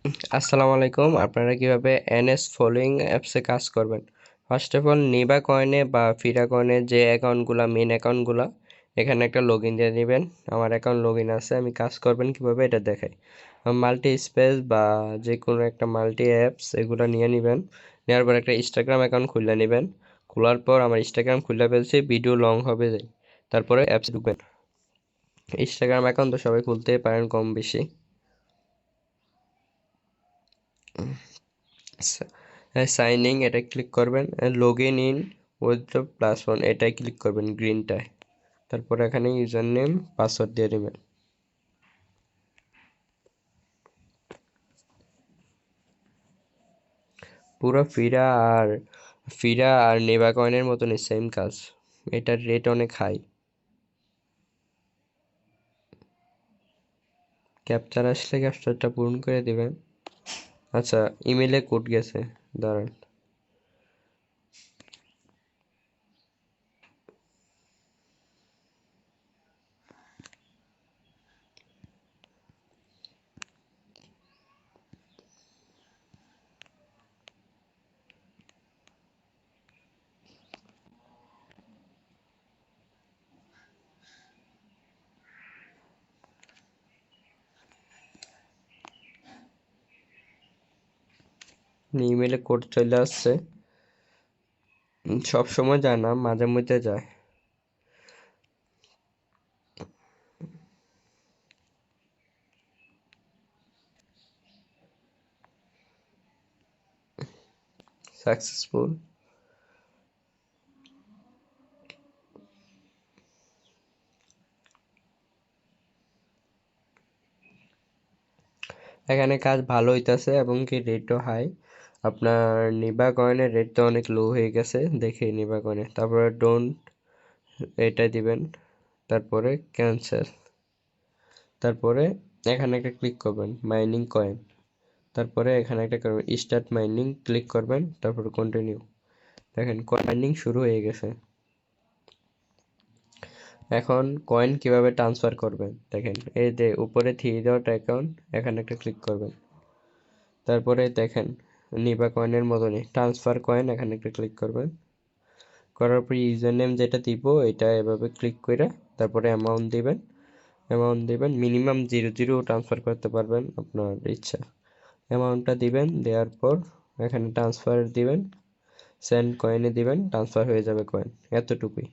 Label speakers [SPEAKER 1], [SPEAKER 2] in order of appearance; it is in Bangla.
[SPEAKER 1] আসসালামু আলাইকুম। আপনারা কিভাবে এনএস ফলোইং অ্যাপসে কাজ করবেন? ফার্স্ট অফ অল নিবা কয়েনে বা ফিরা কয়েনে যে অ্যাকাউন্টগুলো মেন অ্যাকাউন্টগুলো এখানে একটা লগ ইন দিয়ে নেবেন। আমার অ্যাকাউন্ট লগ ইন আছে, আমি কাজ করবেন কিভাবে এটা দেখাই। মাল্টি স্পেস বা যে কোনো একটা মাল্টি অ্যাপস এগুলো নিয়ে নেবেন। নেওয়ার পর একটা ইনস্টাগ্রাম অ্যাকাউন্ট খুলে নেবেন। খোলার পর আমার ইনস্টাগ্রাম খুলে ফেলছি, ভিডিও লং হবে যাই। তারপরে অ্যাপস ঢুকবেন। ইনস্টাগ্রাম অ্যাকাউন্ট তো সবাই খুলতেই পারেন কম বেশি। সাইন ইন এটা ক্লিক করবেন, log in with the plus one এটাই ক্লিক করবেন গ্রিনটায়। তারপর এখানে ইউজার নেম পাসওয়ার্ড দিয়ে দেবেন। পুরো ফিরা আর নেবা কয়েনের মতনই সেম কাজ, এটার রেট অনেক হাই। ক্যাপচার আসলে ক্যাপচারটা পূরণ করে দেবেন। আচ্ছা, ইমেলে কোড গেছে, দাঁড়ান। ইমেলে কোড চলে আসছে। সব সময় যায় না, মাঝে মধ্যে যায়। সাকসেসফুল। এখানে কাজ ভালো হইতাছে এবং কি রেটও হাই। আপনার নিবা কয়েনের রেটটা অনেক লো হয়ে গেছে, দেখে নিবা কয়েনে। তারপরে ডোন্ট এটা দিবেন, তারপরে ক্যান্সেল। তারপরে এখানে একটা ক্লিক করবেন মাইনিং কয়েন। তারপরে এখানে একটা করবেন স্টার্ট মাইনিং, ক্লিক করবেন, তারপরে কন্টিনিউ। দেখেন মাইনিং শুরু হয়ে গেছে। এখন কয়েন কিভাবে ট্রান্সফার করবেন দেখেন, এই যে উপরে থ্রি ডট অ্যাকাউন্ট, এখানে একটা ক্লিক করবেন। তারপরে দেখেন নিবা কয়েনের মতনই ট্রান্সফার কয়েন, এখানে একটা ক্লিক করবেন। করার পর ইউজার নেম যেটা দিব এটা এভাবে ক্লিক করে তারপরে অ্যামাউন্ট দিবেন মিনিমাম 0 ট্রান্সফার করতে পারবেন আপনার ইচ্ছা। অ্যামাউন্টটা দিবেন, দেওয়ার পর এখানে ট্রান্সফার দিবেন, সেন্ড কয়েনে দিবেন, ট্রান্সফার হয়ে যাবে কয়েন, এতটুকুই।